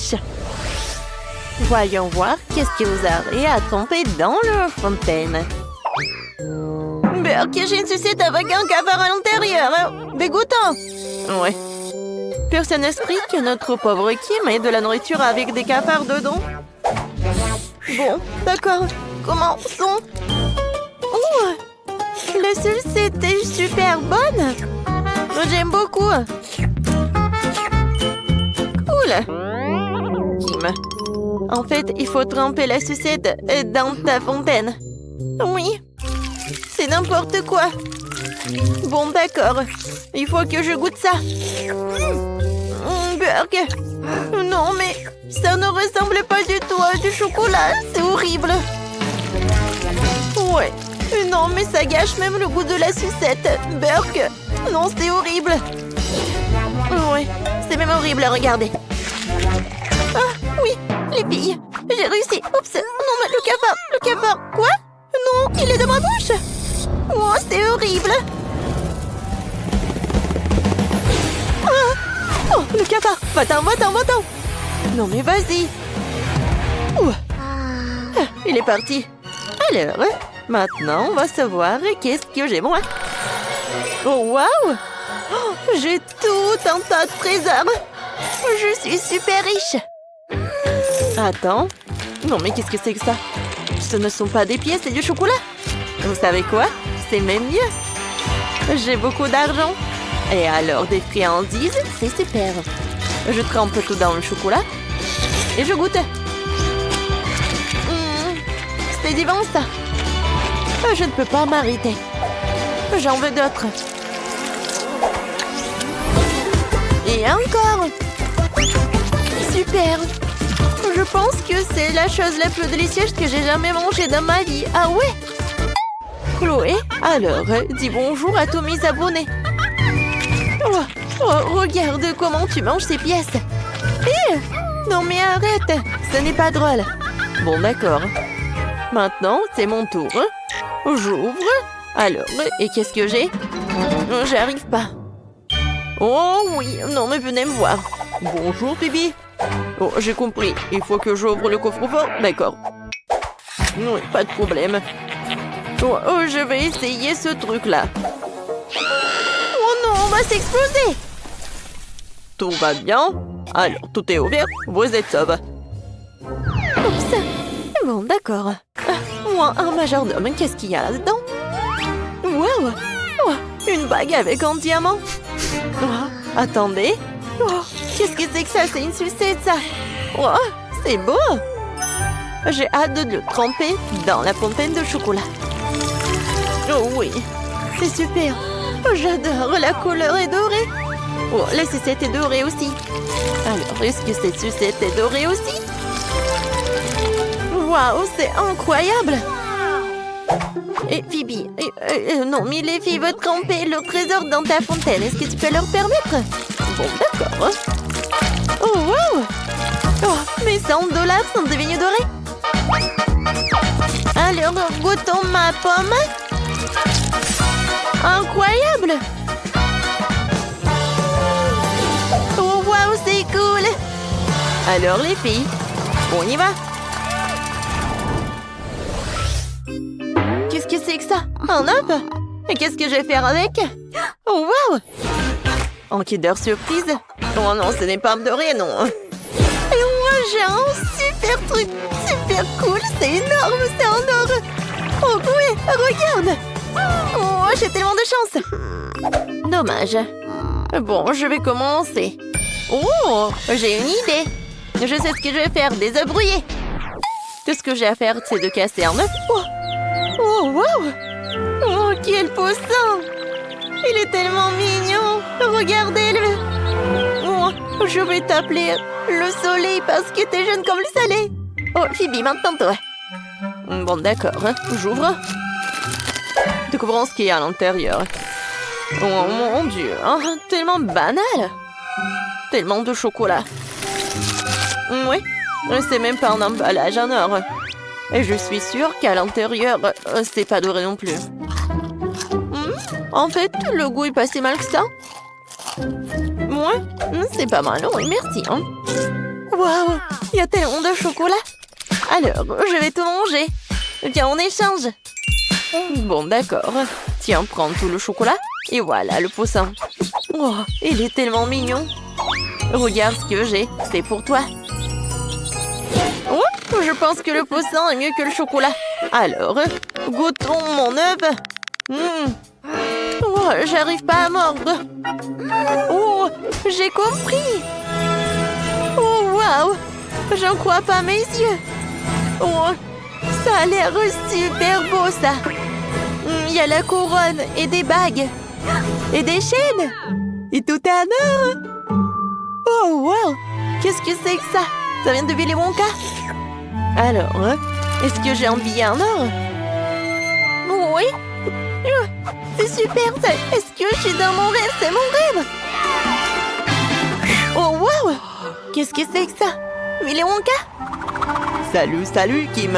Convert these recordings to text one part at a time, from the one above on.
riche. Voyons voir qu'est-ce que vous aurez à tremper dans leur fontaine. Burk, j'ai une sucette avec un cafard à l'intérieur. Dégoûtant. Ouais. Personne n'explique que notre pauvre Kim ait de la nourriture avec des cafards dedans. Bon, d'accord. Commençons. Oh, la sucette est super bonne. J'aime beaucoup. Cool. Kim. En fait, il faut tremper la sucette dans ta fontaine. Oui. C'est n'importe quoi. Bon, d'accord. Il faut que je goûte ça. Burk. Non, mais ça ne ressemble pas du tout à du chocolat. C'est horrible. Ouais. Non, mais ça gâche même le goût de la sucette. Burk. Non, c'est horrible. Ouais. C'est même horrible à regarder. Ah, oui. Les filles. J'ai réussi. Oups. Non, mais le cafard. Le cafard. Quoi? Non, il est dans ma bouche. Oh, c'est horrible. Ah. Oh, le cafard. Va-t'en, va-t'en, va-t'en. Non, mais vas-y. Ah, il est parti. Alors, maintenant, on va savoir qu'est-ce que j'ai moi. Oh, waouh. Oh, j'ai tout un tas de trésors. Je suis super riche. Attends. Non, mais qu'est-ce que c'est que ça? Ce ne sont pas des pièces, c'est du chocolat. Vous savez quoi? C'est même mieux. J'ai beaucoup d'argent. Et alors, des friandises, c'est super. Je trempe tout dans le chocolat. Et je goûte. C'est divin, ça. Je ne peux pas m'arrêter. J'en veux d'autres. Et encore. Super. Je pense que c'est la chose la plus délicieuse que j'ai jamais mangée dans ma vie. Ah ouais? Chloé, alors, dis bonjour à tous mes abonnés. Regarde comment tu manges ces pièces. Non mais arrête, ce n'est pas drôle. Bon d'accord. Maintenant, c'est mon tour. J'ouvre. Alors, et qu'est-ce que j'ai? J'arrive pas. Oh oui, non mais venez me voir. Bonjour Bibi. Oh, j'ai compris. Il faut que j'ouvre le coffre-fort. D'accord. Oui, pas de problème. Oh, je vais essayer ce truc-là. Oh non, on va s'exploser. Tout va bien? Alors, tout est ouvert. Vous êtes sauve. Oups. Bon, d'accord. Moi, un majordome, qu'est-ce qu'il y a là-dedans? Wow. Oh, une bague avec un diamant. Oh, attendez. Oh, qu'est-ce que c'est que ça? C'est une sucette, ça. Oh, c'est beau. J'ai hâte de le tremper dans la fontaine de chocolat. Oh oui, c'est super. Oh, j'adore, la couleur est dorée. Oh, la sucette est dorée aussi. Alors, est-ce que cette sucette est dorée aussi? Waouh, c'est incroyable. Et Phoebe, non, mais les filles veulent tremper le trésor dans ta fontaine. Est-ce que tu peux leur permettre? Bon, d'accord. Oh, wow. Oh, mes $100 sont devenus dorés. Alors, goûtons ma pomme. Incroyable. Oh, wow, c'est cool. Alors, les filles, on y va. Qu'est-ce que c'est que ça? Un œuf? Et qu'est-ce que je vais faire avec? Oh, wow. En Kinder Surprise? Oh non, ce n'est pas doré, non. Et moi, j'ai un super truc, super cool. C'est énorme, c'est en or. Oh oui, regarde. Oh, j'ai tellement de chance. Dommage. Bon, je vais commencer. Oh, j'ai une idée. Je sais ce que je vais faire, des œufs brouillés. Tout ce que j'ai à faire, c'est de casser un œuf. Oh, wow. Oh, quel poisson. Il est tellement mignon. Regardez-le. Oh, je vais t'appeler le soleil parce que t'es jeune comme le soleil. Oh, Phoebe, maintenant toi. Bon, d'accord. J'ouvre. Découvrons ce qu'il y a à l'intérieur. Oh, mon Dieu. Oh, tellement banal. Tellement de chocolat. Oui, c'est même pas un emballage en or. Et je suis sûre qu'à l'intérieur, c'est pas doré non plus. En fait, le goût est pas si mal que ça. Ouais, c'est pas mal, oui, merci. Waouh, il y a tellement de chocolat. Alors, je vais tout manger. Viens, on échange. Bon, d'accord. Tiens, prends tout le chocolat. Et voilà, le poussin. Oh, il est tellement mignon. Regarde ce que j'ai. C'est pour toi. Oh, je pense que le poussin est mieux que le chocolat. Alors, goûtons mon œuf. Oh, j'arrive pas à mordre. Oh, j'ai compris. Oh, waouh. J'en crois pas mes yeux. Oh, ça a l'air super beau, ça. Il y a la couronne et des bagues. Et des chaînes. Et tout est en or. Oh, wow. Qu'est-ce que c'est que ça? Ça vient de Willy Wonka? Alors, est-ce que j'ai un billet en or? Oui. C'est super. Est-ce que je suis dans mon rêve? C'est mon rêve. Oh, wow. Qu'est-ce que c'est que ça? Willy Wonka? Salut, Kim.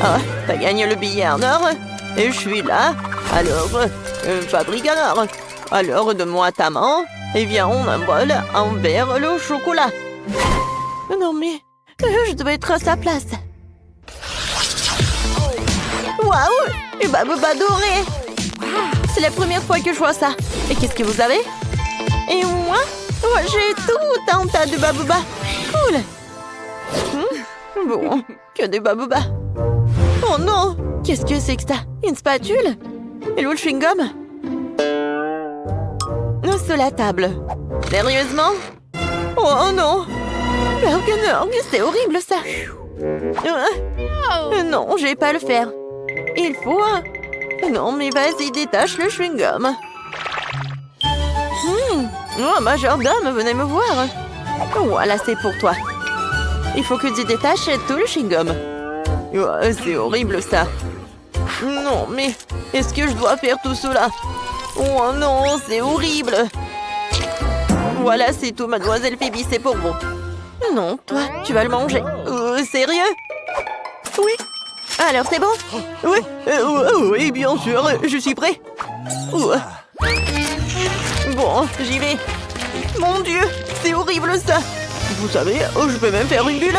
Ah, t'as gagné le billet en or? Et je suis là. Alors, fabrique en or. Alors, donne-moi ta main. Et viens, on envole envers le chocolat. Non, mais je dois être à sa place. Waouh! Une Babouba dorée! C'est la première fois que je vois ça. Et qu'est-ce que vous avez? Et moi? Oh, j'ai tout un tas de Babouba. Cool! Bon, que des Babouba. Oh non! Qu'est-ce que c'est que ça? Une spatule? Et l'eau de chewing-gum? Sur la table. Sérieusement? Oh non! Burger, c'est horrible ça! Non, je vais pas le faire. Il faut... Non, mais vas-y, détache le chewing-gum. Oh, majordome, venez me voir. Voilà, c'est pour toi. Il faut que tu détaches tout le chewing-gum. Oh, c'est horrible ça. Non, mais est-ce que je dois faire tout cela? Oh non, c'est horrible. Voilà, c'est tout, mademoiselle Phoebe, c'est pour vous. Non, toi, tu vas le manger. Sérieux? Oui. Alors, c'est bon? Oui, oui, bien sûr, je suis prêt. Bon, j'y vais. Mon Dieu, c'est horrible ça. Vous savez, je peux même faire une bulle.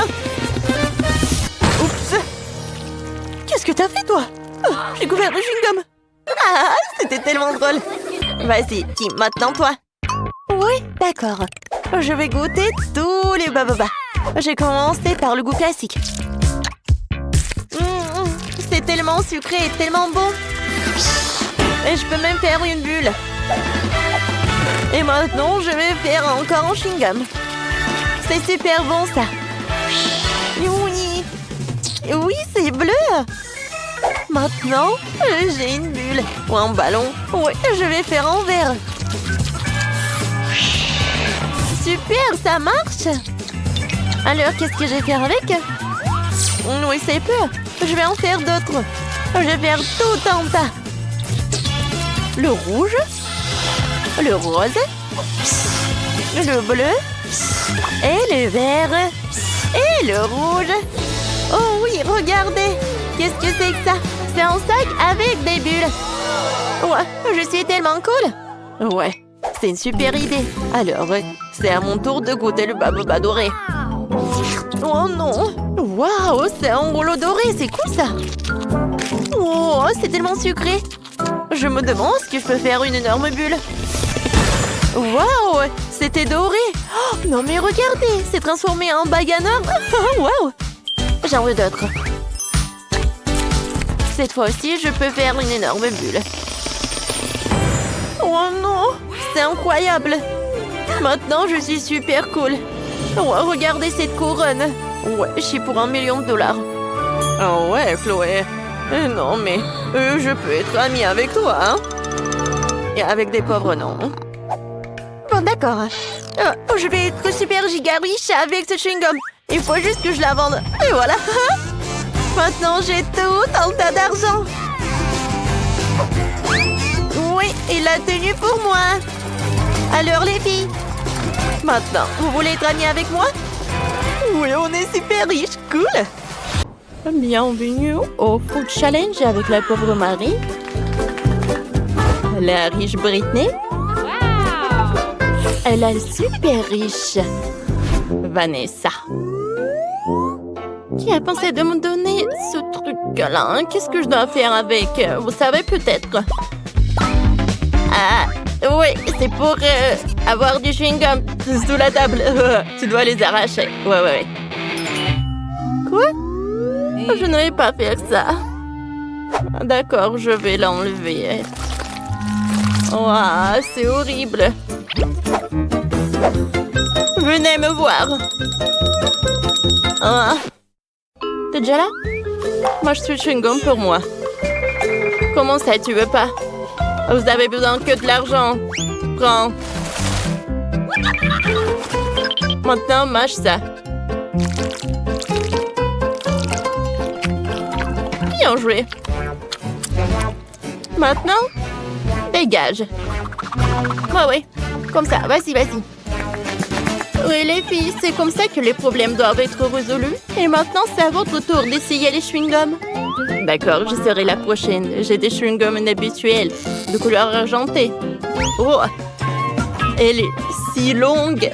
Oups. Qu'est-ce que t'as fait, toi? J'ai couvert de chewing-gum. Ah, c'était tellement drôle. Vas-y, Kim, maintenant toi. Oui, d'accord. Je vais goûter tous les bababas. J'ai commencé par le goût classique. C'est tellement sucré et tellement bon. Et je peux même faire une bulle. Et maintenant, je vais faire encore un chewing-gum. C'est super bon, ça. Oui, oui, c'est bleu. Maintenant, j'ai une bulle ou un ballon. Oui, je vais faire un verre. Super, ça marche. Alors, qu'est-ce que je vais faire avec? Oui, c'est peu. Je vais en faire d'autres. Je vais faire tout un tas. Le rouge, le rose, le bleu, et le vert, et le rouge. Oh oui, regardez. Qu'est-ce que c'est que ça? C'est un sac avec des bulles. Ouais, je suis tellement cool. Ouais, c'est une super idée. Alors, c'est à mon tour de goûter le baboba doré. Oh non! Waouh, c'est un rouleau doré, c'est cool ça! Oh, c'est tellement sucré! Je me demande si je peux faire une énorme bulle. Waouh, c'était doré! Oh, non mais regardez, c'est transformé en bague en or. Waouh! J'en veux d'autres. Cette fois aussi, je peux faire une énorme bulle. Oh non, c'est incroyable! Maintenant, je suis super cool. Oh, regardez cette couronne. Ouais, je suis pour $1 million. Oh ouais, Chloé. Non, mais je peux être amie avec toi, hein? Et avec des pauvres, non. Bon, d'accord. Je vais être super giga riche avec ce chewing-gum. Il faut juste que je la vende. Et voilà. Maintenant, j'ai tout un tas d'argent. Oui, et la tenue pour moi. Alors, les filles, maintenant, vous voulez être amies avec moi? Oui, on est super riches, cool. Bienvenue au Food Challenge avec la pauvre Marie. La riche Britney. Elle est super riche. Vanessa. Qui a pensé de me donner ce truc-là? Qu'est-ce que je dois faire avec? Vous savez peut-être. Ah, oui, c'est pour avoir du chewing-gum sous la table. Tu dois les arracher. Ouais. Quoi? Je ne vais pas faire ça. D'accord, je vais l'enlever. Ouah, c'est horrible. Venez me voir. Ah. T'es déjà là? Moi, je suis chewing-gum pour moi. Comment ça, tu veux pas? Vous avez besoin que de l'argent. Prends. Maintenant, mâche ça. Bien joué. Maintenant, dégage. Oui. Comme ça, vas-y. Oui, les filles, c'est comme ça que les problèmes doivent être résolus. Et maintenant, c'est à votre tour d'essayer les chewing-gums. D'accord, je serai la prochaine. J'ai des chewing-gums inhabituels, de couleur argentée. Oh, elle est si longue.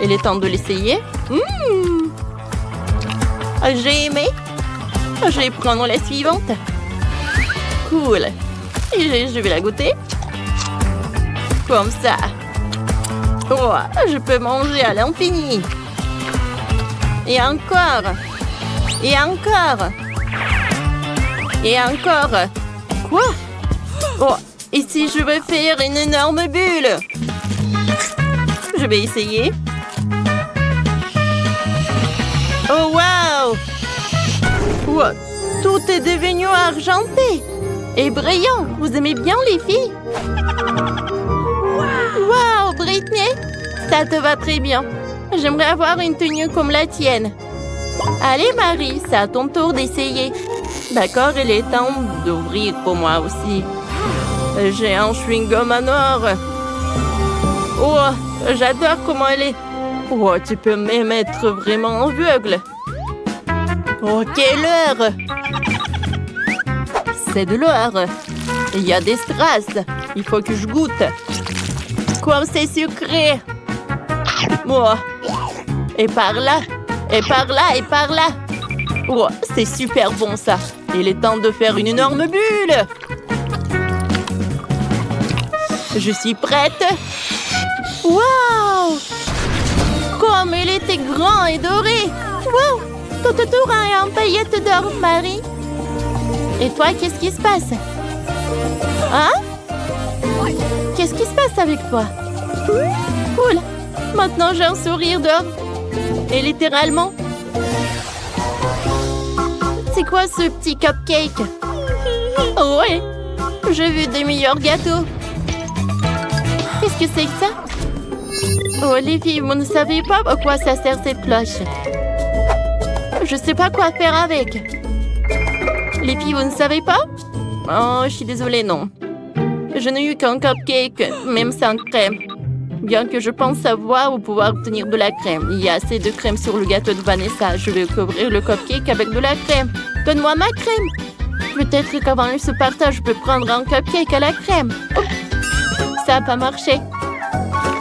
Il est temps de l'essayer. J'ai aimé. Je vais prendre la suivante. Cool. Et je vais la goûter. Comme ça. Oh, je peux manger à l'infini. Et encore. Et encore. Et encore. Quoi? Oh, et si je veux faire une énorme bulle? Je vais essayer. Oh, wow! Wow, tout est devenu argenté et brillant. Vous aimez bien, les filles? Wow, Britney! Ça te va très bien. J'aimerais avoir une tenue comme la tienne. Allez, Marie, c'est à ton tour d'essayer. D'accord, il est temps d'ouvrir pour moi aussi. J'ai un chewing-gum en or. Oh, j'adore comment elle est. Oh, tu peux même être vraiment aveugle. Oh, quelle heure! C'est de l'or. Il y a des strass. Il faut que je goûte. Comme c'est sucré. Oh. Et par là. Et par là, et par là. Oh, c'est super bon, ça. Il est temps de faire une énorme bulle. Je suis prête. Waouh! Comme il était grand et doré. Wow! Tout autour a un paillette d'or, Marie. Et toi, qu'est-ce qui se passe? Hein? Qu'est-ce qui se passe avec toi? Cool! Maintenant, j'ai un sourire d'or. Et littéralement. C'est quoi ce petit cupcake? Oh ouais! J'ai vu des meilleurs gâteaux. Qu'est-ce que c'est que ça? Oh, les filles, vous ne savez pas à quoi ça sert cette cloche. Je sais pas quoi faire avec. Les filles, vous ne savez pas? Oh, je suis désolée, non. Je n'ai eu qu'un cupcake, même sans crème. Bien que je pense savoir où pouvoir obtenir de la crème. Il y a assez de crème sur le gâteau de Vanessa. Je vais couvrir le cupcake avec de la crème. Donne-moi ma crème. Peut-être qu'avant ce partage, je peux prendre un cupcake à la crème. Oh, ça n'a pas marché.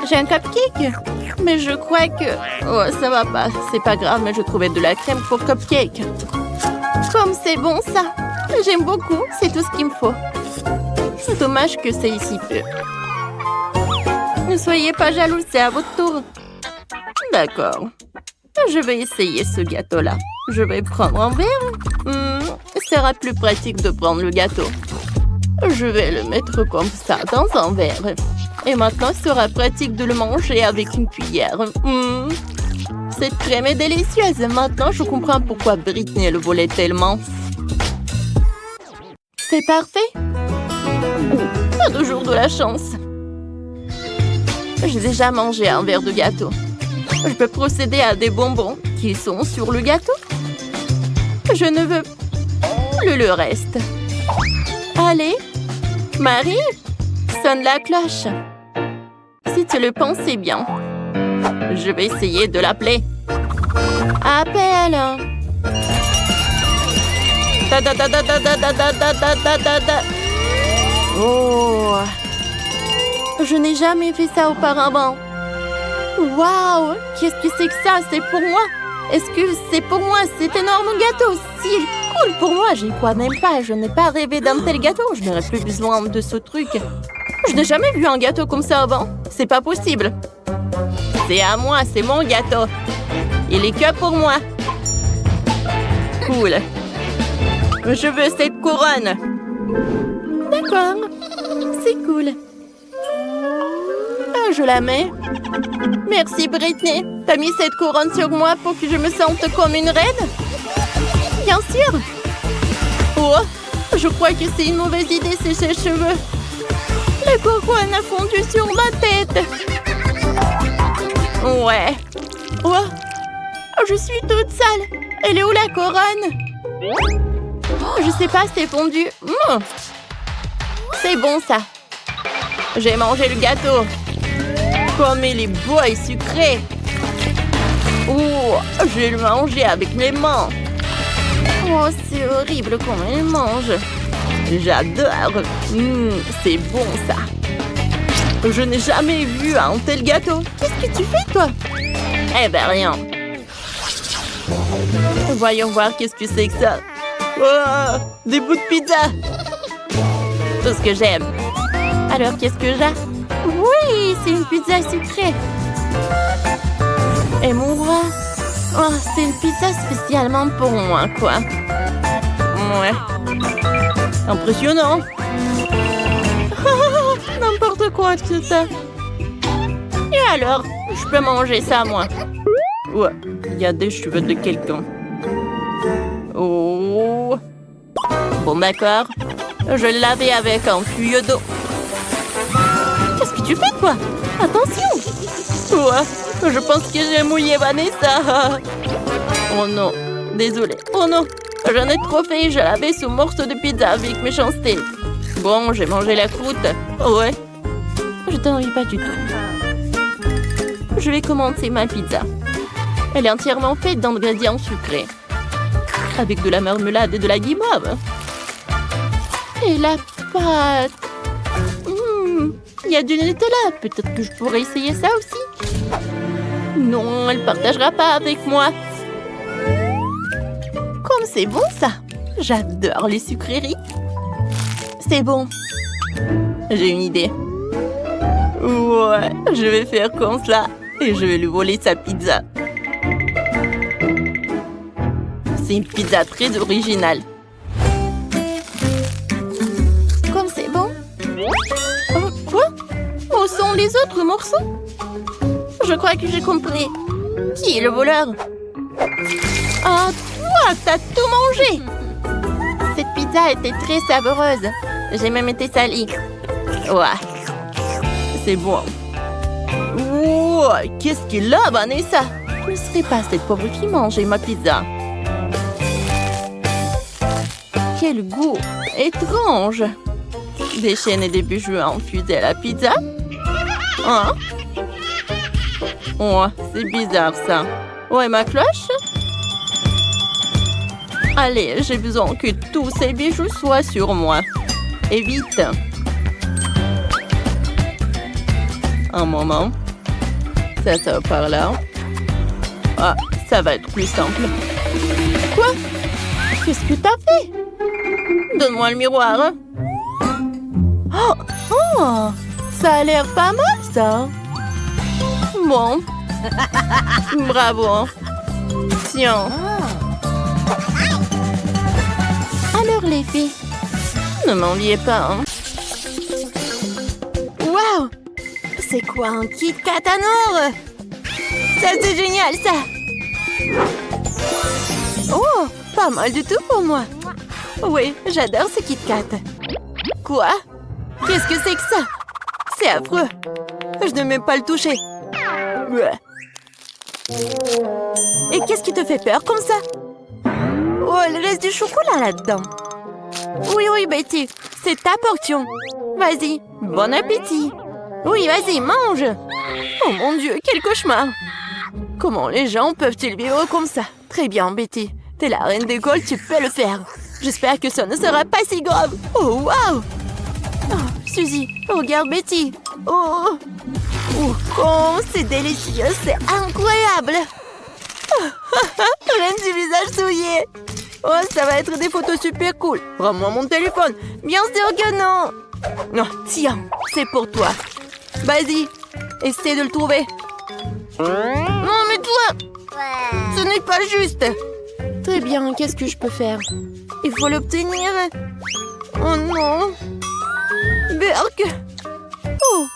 J'ai un cupcake, mais je crois que... Oh, ça va pas. C'est pas grave, mais je trouvais de la crème pour cupcake. Comme c'est bon, ça. J'aime beaucoup. C'est tout ce qu'il me faut. C'est dommage que c'est ici peu. Ne soyez pas jaloux, c'est à votre tour. D'accord. Je vais essayer ce gâteau-là. Je vais prendre un verre. Ce sera plus pratique de prendre le gâteau. Je vais le mettre comme ça dans un verre. Et maintenant, il sera pratique de le manger avec une cuillère. Cette crème est délicieuse. Maintenant, je comprends pourquoi Britney le voulait tellement. C'est parfait. Pas toujours de la chance. J'ai déjà mangé un verre de gâteau. Je peux procéder à des bonbons qui sont sur le gâteau. Je ne veux plus le reste. Allez, Marie, sonne la cloche. Si tu le pensais bien. Je vais essayer de l'appeler. Appelle. Oh. Je n'ai jamais fait ça auparavant. Waouh! Qu'est-ce que c'est que ça? C'est pour moi? Est-ce que c'est pour moi cet énorme gâteau? Si cool pour moi, j'y crois même pas. Je n'ai pas rêvé d'un tel gâteau. Je n'aurais plus besoin de ce truc. Je n'ai jamais vu un gâteau comme ça avant. C'est pas possible. C'est à moi, c'est mon gâteau. Il est que pour moi. Cool. Je veux cette couronne. D'accord. C'est cool. Ah, je la mets. Merci, Britney. T'as mis cette couronne sur moi pour que je me sente comme une reine? Bien sûr. Oh, je crois que c'est une mauvaise idée, sécher les cheveux. La couronne a fondu sur ma tête. Ouais. Oh, je suis toute sale. Elle est où la couronne? Oh, je sais pas, c'est fondu. C'est bon, ça. J'ai mangé le gâteau. Comme il est beau et sucré. Oh, je vais le manger avec mes mains. Oh, c'est horrible comment il mange. J'adore. C'est bon, ça. Je n'ai jamais vu un tel gâteau. Qu'est-ce que tu fais, toi? Eh ben, rien. Voyons voir qu'est-ce que c'est que ça. Oh, des bouts de pizza. Tout ce que j'aime. Alors, qu'est-ce que j'ai? Oui, c'est une pizza sucrée. Et mon roi? Oh, c'est une pizza spécialement pour moi, quoi. Ouais. Impressionnant. N'importe quoi, c'est ça. Et alors, je peux manger ça, moi? Ouais, il y a des cheveux de quelqu'un. Oh. Bon, d'accord. Je l'ai lavé avec un tuyau d'eau. Qu'est-ce que tu fais, toi? Attention! Ouais, je pense que j'ai mouillé Vanessa. Oh non, désolée. Oh non, j'en ai trop fait. Je l'avais sous morceau de pizza avec méchanceté. Bon, j'ai mangé la croûte. Ouais. Je t'en ris pas du tout. Je vais commencer ma pizza. Elle est entièrement faite d'ingrédients sucrés. Avec de la marmelade et de la guimauve. Et la pâte. Il y a du Nutella. Peut-être que je pourrais essayer ça aussi. Non, elle ne partagera pas avec moi. Comme c'est bon, ça. J'adore les sucreries. C'est bon. J'ai une idée. Ouais, je vais faire comme ça. Et je vais lui voler sa pizza. C'est une pizza très originale. Comme c'est bon. Oh, quoi? Où sont les autres morceaux? Je crois que j'ai compris. Qui est le voleur? Ah, toi, t'as tout mangé! Cette pizza était très savoureuse. J'ai même été salie. Ouais. C'est bon. Wow, qu'est-ce qu'il a, Vanessa? Je ne serais pas cette pauvre qui mangeait ma pizza. Quel goût étrange! Des chaînes et des bijoux infusés à la pizza? Hein? Oh, c'est bizarre, ça. Ouais, ma cloche? Allez, j'ai besoin que tous ces bijoux soient sur moi. Et vite. Un moment. Ça va par là. Ah, ça va être plus simple. Quoi? Qu'est-ce que t'as fait? Donne-moi le miroir. Hein? Oh, ça a l'air pas mal, ça. Bon. Bravo. Tiens. Alors, les filles, ne m'enviez pas, hein. Waouh! C'est quoi un Kit Kat en or? Ça, c'est génial, ça! Oh, pas mal du tout pour moi. Oui, j'adore ce Kit Kat. Quoi? Qu'est-ce que c'est que ça? C'est affreux. Je ne vais même pas le toucher. Et qu'est-ce qui te fait peur comme ça? Oh, il reste du chocolat là-dedans. Oui, oui, Betty, c'est ta portion. Vas-y, bon appétit. Oui, vas-y, mange. Oh mon Dieu, quel cauchemar. Comment les gens peuvent-ils vivre comme ça? Très bien, Betty. T'es la reine d'école, tu peux le faire. J'espère que ça ne sera pas si grave. Oh, waouh! Oh, Suzy, regarde Betty. Oh! Oh, c'est délicieux, c'est incroyable. Rien du visage souillé. Oh, ça va être des photos super cool. Rends-moi mon téléphone. Bien sûr que non. Non, tiens, c'est pour toi. Vas-y, essaie de le trouver. Non, mais toi, ce n'est pas juste. Très bien, qu'est-ce que je peux faire? Il faut l'obtenir. Oh non. Berk. Oh,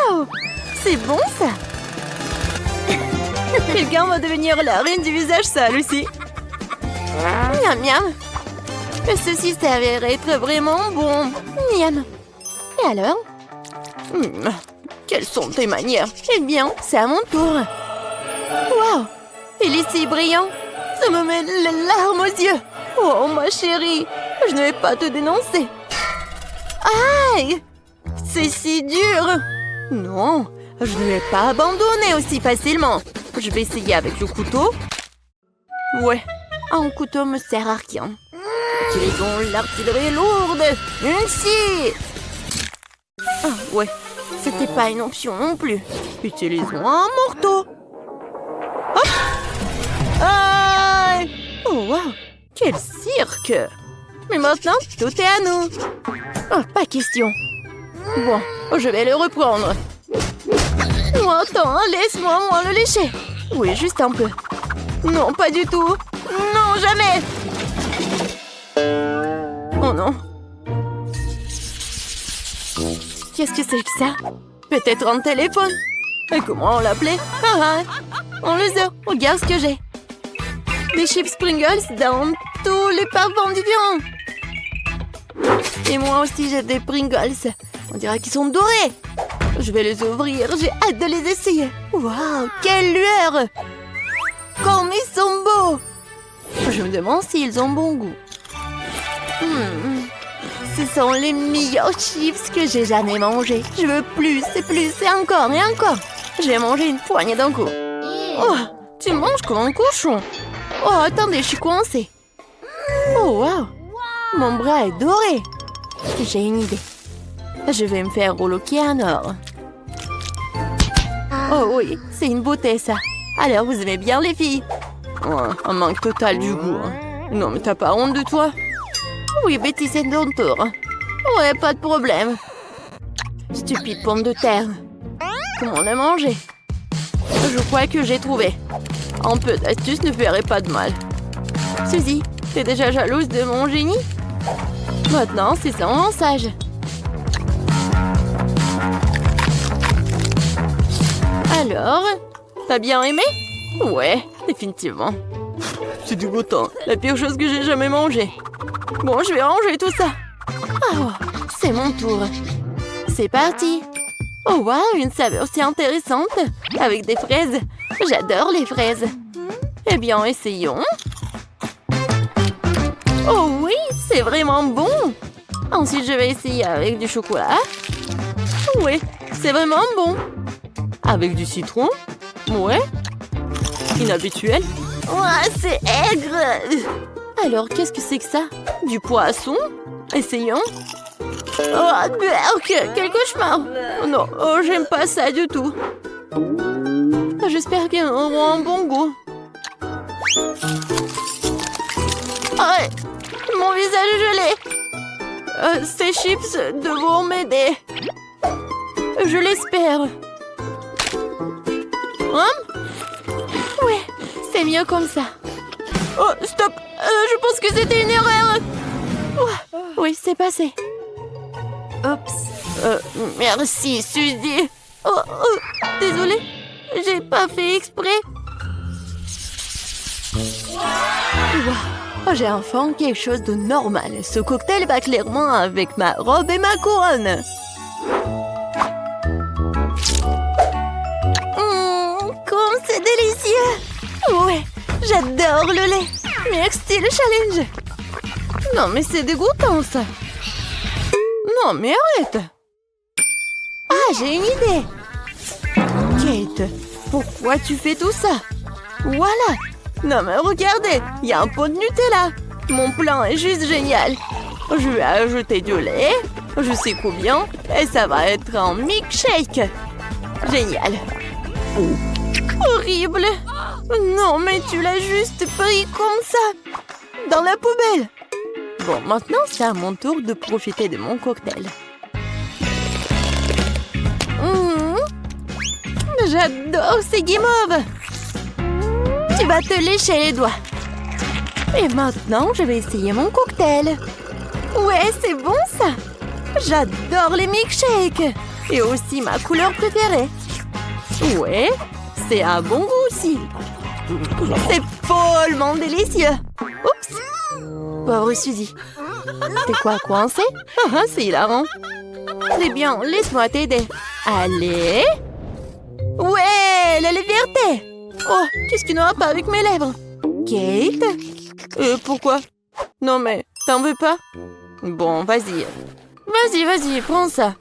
waouh. C'est bon, ça. Quelqu'un va devenir la reine du visage sale aussi. Miam, miam. Ceci s'avérait être vraiment bon. Miam. Et alors? Quelles sont tes manières? Eh bien, c'est à mon tour. Waouh. Il est si brillant. Ça me met les larmes aux yeux. Oh, ma chérie. Je ne vais pas te dénoncer. Aïe. C'est si dur. Non, je ne vais pas abandonner aussi facilement. Je vais essayer avec le couteau. Ouais, un couteau me sert à rien. Utilisons l'artillerie lourde. Une scie. Ah ouais, c'était pas une option non plus. Utilisons un marteau. Hop. Aïe. Oh wow, quel cirque. Mais maintenant, tout est à nous. Oh, pas question. Bon, je vais le reprendre. Oh, attends, laisse-moi le lécher. Oui, juste un peu. Non, pas du tout. Non, jamais. Oh non. Qu'est-ce que c'est que ça? Peut-être un téléphone. Et comment on l'appelait? Ah, on les a. Regarde ce que j'ai. Des chips Pringles dans tous les parfums du viande. Et moi aussi, j'ai des Pringles. On dirait qu'ils sont dorés. Je vais les ouvrir. J'ai hâte de les essayer. Waouh, quelle lueur! Comme ils sont beaux! Je me demande s'ils ont bon goût. Ce sont les meilleurs chips que j'ai jamais mangés. Je veux plus et encore et encore. J'ai mangé une poignée d'un coup. Oh, tu manges comme un cochon. Oh, attendez, je suis coincée. Oh, wow. Mon bras est doré. J'ai une idée. Je vais me faire reloquer en or. Oh oui, c'est une beauté ça. Alors, vous aimez bien les filles? Oh, un manque total du goût. Non, mais t'as pas honte de toi? Oui, Betty, c'est ton tour. Ouais, pas de problème. Stupide pomme de terre. Comment la manger? Je crois que j'ai trouvé. Un peu d'astuce ne ferait pas de mal. Suzy, t'es déjà jalouse de mon génie? Maintenant, c'est ça en sage. Alors, t'as bien aimé? Ouais, définitivement. C'est dégoûtant. La pire chose que j'ai jamais mangée. Bon, je vais ranger tout ça. Oh, c'est mon tour. C'est parti. Oh, wow, une saveur si intéressante. Avec des fraises. J'adore les fraises. Eh bien, essayons. Oh oui, c'est vraiment bon. Ensuite, je vais essayer avec du chocolat. Oui, c'est vraiment bon. Avec du citron. Ouais. Inhabituel. Ouah, c'est aigre. Alors, qu'est-ce que c'est que ça? Du poisson? Essayons. Oh, Berk, quel cauchemar. Oh non, oh, j'aime pas ça du tout. J'espère qu'ils auront un bon goût. Oh, mon visage est gelé. Ces chips devront m'aider. Je l'espère. Ouais, c'est mieux comme ça. Oh, stop. Je pense que c'était une erreur. Oui, c'est passé. Oups. Merci, Suzy. Oh, désolée. J'ai pas fait exprès. Wow. J'ai enfin quelque chose de normal. Ce cocktail va clairement avec ma robe et ma couronne. Comme c'est délicieux. Ouais, j'adore le lait. Merci le challenge. Non, mais c'est dégoûtant, ça. Non, mais arrête. Ah, j'ai une idée. Kate, pourquoi tu fais tout ça? Voilà. Non, mais regardez, il y a un pot de Nutella. Mon plan est juste génial. Je vais ajouter du lait, je sais combien, et ça va être un milkshake. Génial. Horrible. Non, mais tu l'as juste pris comme ça. Dans la poubelle. Bon, maintenant, c'est à mon tour de profiter de mon cocktail. J'adore ces guimauves. Tu vas te lécher les doigts. Et maintenant, je vais essayer mon cocktail. Ouais, c'est bon ça. J'adore les milkshakes. Et aussi ma couleur préférée. Ouais, c'est un bon goût aussi. C'est follement délicieux. Oups. Pauvre Suzy. T'es quoi, coincé? Ah, c'est hilarant. Très bien, laisse-moi t'aider. Allez. Ouais, la liberté. Oh, qu'est-ce qui ne va pas avec mes lèvres? Kate? Pourquoi? Non mais, t'en veux pas? Bon, vas-y. Vas-y, prends ça.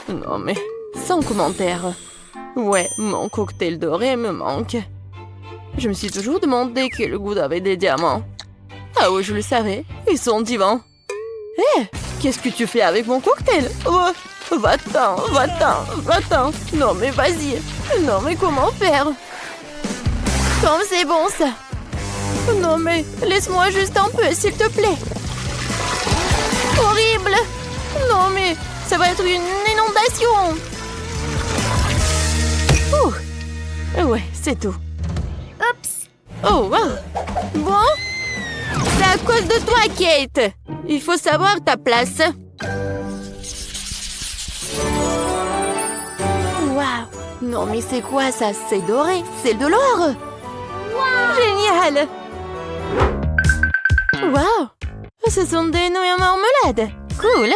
Non mais, sans commentaire. Ouais, mon cocktail doré me manque. Je me suis toujours demandé quel goût avait des diamants. Ah oui, je le savais. Ils sont divins. Hé, qu'est-ce que tu fais avec mon cocktail? Oh, va-t'en. Non mais vas-y. Non mais comment faire? Comme c'est bon ça. Non mais, laisse-moi juste un peu, s'il te plaît. Horrible. Non mais, ça va être une inondation. Ouh. Ouais, c'est tout. Oups. Oh, wow. Bon. C'est à cause de toi, Kate. Il faut savoir ta place. Waouh. Non mais c'est quoi ça? C'est doré. C'est de l'or. Génial. Waouh. Ce sont des nouilles en marmelade. Cool.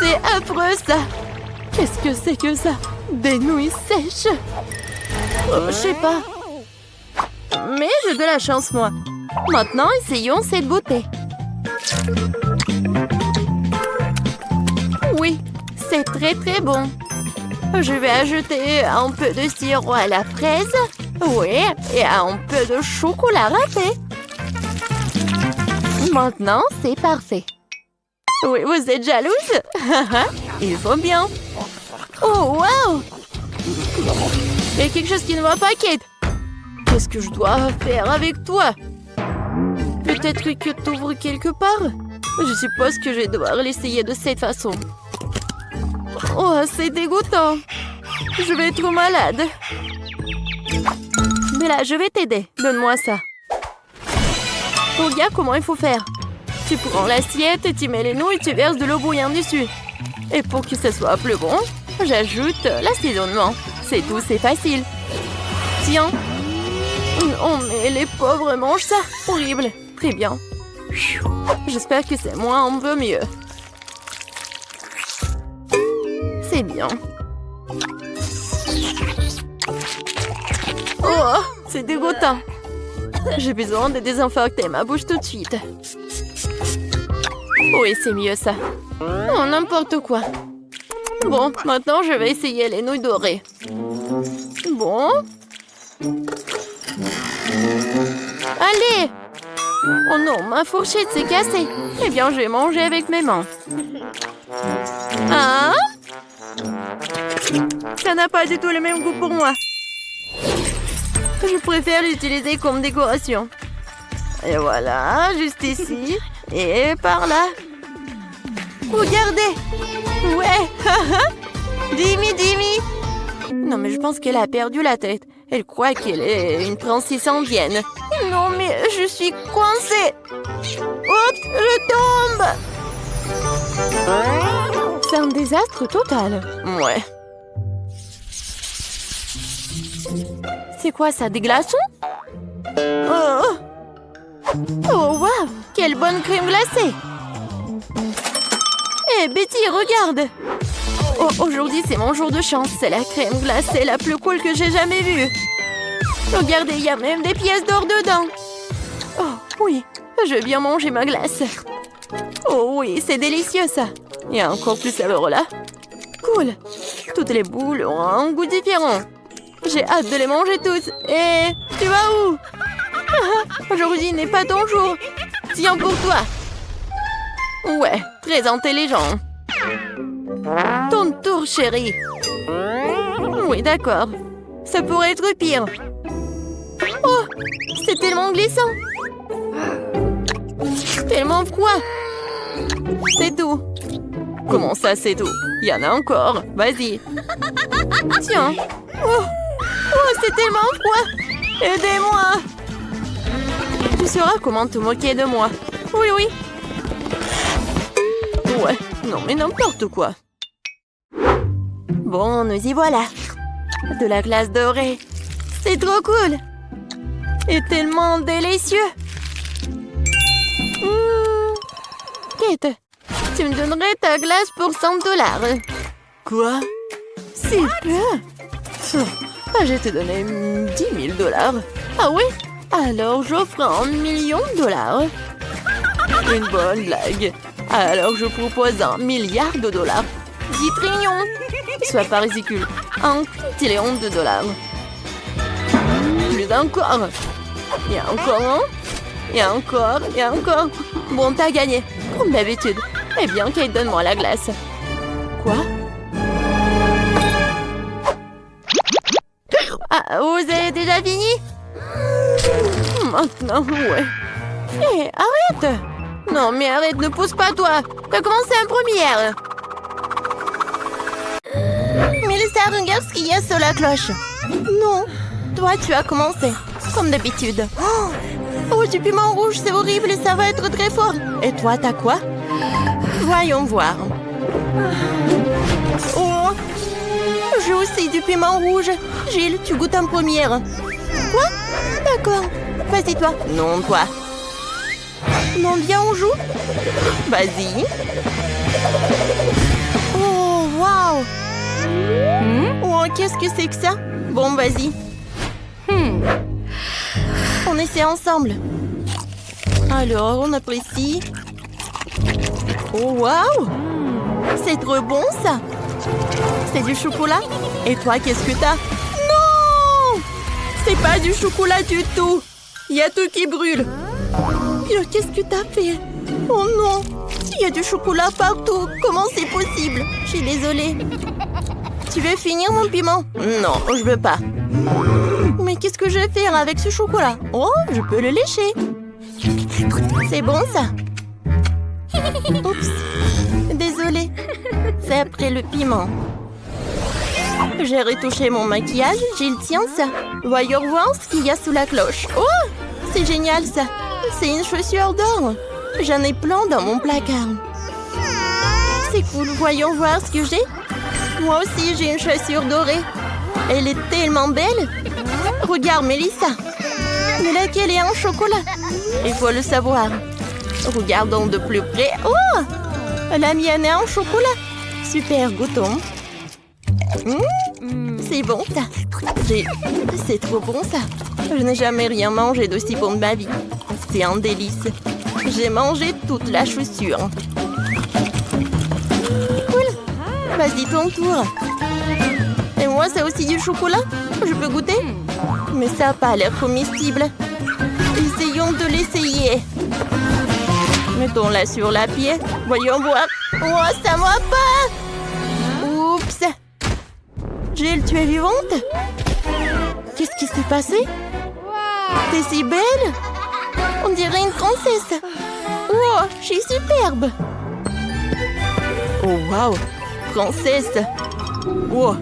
C'est affreux ça. Qu'est-ce que c'est que ça? Des nouilles sèches. Oh, je sais pas. Mais j'ai de la chance, moi. Maintenant, essayons cette beauté. Oui, c'est très très bon. Je vais ajouter un peu de sirop à la fraise. Oui, et un peu de chocolat râpé. Maintenant, c'est parfait. Oui, vous êtes jalouse? Il faut bien. Oh, wow! Il y a quelque chose qui ne va pas, Kate. Qu'est-ce que je dois faire avec toi? Peut-être que tu ouvres quelque part? Je suppose que je vais devoir l'essayer de cette façon. Oh, c'est dégoûtant. Je vais être malade. Mais là, je vais t'aider. Donne-moi ça. Regarde comment il faut faire. Tu prends l'assiette, tu mets les nouilles, tu verses de l'eau bouillante dessus. Et pour que ce soit plus bon, j'ajoute l'assaisonnement. C'est tout, c'est facile. Tiens. Oh, mais les pauvres mangent ça. Horrible. Très bien. J'espère que c'est moi un peu mieux. C'est bien. Oh, c'est dégoûtant. J'ai besoin de désinfecter ma bouche tout de suite. Oui, c'est mieux ça. Oh, n'importe quoi. Bon, maintenant je vais essayer les nouilles dorées. Bon. Allez! Oh non, ma fourchette s'est cassée. Eh bien, je vais manger avec mes mains. Hein? Ça n'a pas du tout le même goût pour moi. Je préfère l'utiliser comme décoration. Et voilà, juste ici. Et par là. Regardez! Ouais! Dimi! Non, mais je pense qu'elle a perdu la tête. Elle croit qu'elle est une princesse indienne. Non, mais je suis coincée. Oups, je tombe. C'est un désastre total. Ouais. C'est quoi ça, des glaçons? Oh, oh waouh, quelle bonne crème glacée. Hé, Betty, regarde. Oh, aujourd'hui, c'est mon jour de chance. C'est la crème glacée la plus cool que j'ai jamais vue. Regardez, il y a même des pièces d'or dedans. Oh, oui, je vais bien manger ma glace. Oh oui, c'est délicieux, ça. Il y a encore plus savoureux là. Cool. Toutes les boules ont un goût différent. J'ai hâte de les manger toutes. Et tu vas où? Aujourd'hui n'est pas ton jour. Tiens pour toi. Ouais, très intelligent. Ton Oh, chérie. Oui, d'accord. Ça pourrait être pire. Oh, c'est tellement glissant. Tellement froid. C'est tout. Comment ça, c'est tout? Il y en a encore. Vas-y. Tiens. Oh, c'est tellement froid. Aidez-moi. Tu sauras comment te moquer de moi. Oui, oui. Ouais, non mais n'importe quoi. Bon, nous y voilà. De la glace dorée. C'est trop cool. Et tellement délicieux. Kate, tu me donnerais ta glace pour 100 $. Quoi? Super. Je vais te donner 10 000 $. Ah oui? Alors j'offre 1 million $. Une bonne blague. Alors je propose 1 milliard de $. 10 trillions. Sois pas ridicule. 1 trillion de $. Plus encore. Et encore un. Et encore. Et encore. Bon, t'as gagné. Comme d'habitude. Eh bien, Kate, donne-moi la glace. Quoi? Ah, vous avez déjà fini? Maintenant, ouais. Hé, arrête! Non, mais arrête, ne pousse pas, toi! T'as commencé en première! Mélissa, regarde ce qu'il y a sur la cloche! Non! Toi, tu as commencé, comme d'habitude. Oh, du piment rouge, c'est horrible et ça va être très fort! Et toi, t'as quoi? Voyons voir. Oh! J'ai aussi du piment rouge. Gilles, tu goûtes en première. Quoi? D'accord. Vas-y, toi. Non, toi. Non, viens, on joue. Vas-y. Oh, waouh. Oh, qu'est-ce que c'est que ça? Bon, vas-y. On essaie ensemble. Alors, on apprécie. Oh, waouh. C'est trop bon, ça. C'est du chocolat? Et toi, qu'est-ce que t'as? Non! C'est pas du chocolat du tout. Il y a tout qui brûle. Qu'est-ce que t'as fait? Oh non! Il y a du chocolat partout. Comment c'est possible? Je suis désolée. Tu veux finir mon piment? Non, je veux pas. Mais qu'est-ce que je vais faire avec ce chocolat? Oh, je peux le lécher. C'est bon, ça? Oups. Désolée. C'est après le piment. J'ai retouché mon maquillage. Gilles, tiens ça. Voyons voir ce qu'il y a sous la cloche. Oh! C'est génial, ça. C'est une chaussure d'or. J'en ai plein dans mon placard. C'est cool. Voyons voir ce que j'ai. Moi aussi, j'ai une chaussure dorée. Elle est tellement belle. Regarde, Mélissa. Mais laquelle est en chocolat? Il faut le savoir. Regardons de plus près. Oh! La mienne est en chocolat. Super, goûtons. C'est bon, ça. C'est trop bon, ça. Je n'ai jamais rien mangé d'aussi bon de ma vie. C'est un délice. J'ai mangé toute la chaussure. Cool. Vas-y, ton tour. Et moi, c'est aussi du chocolat? Je peux goûter? Mais ça n'a pas l'air comestible. Essayons de l'essayer. Mettons-la sur la pied. Voyons voir. Oh, ça va pas! Oups! Gilles, tu es vivante? Qu'est-ce qui s'est passé? T'es si belle! On dirait une princesse. Oh, je suis superbe. Oh, waouh! Princesse! Oh!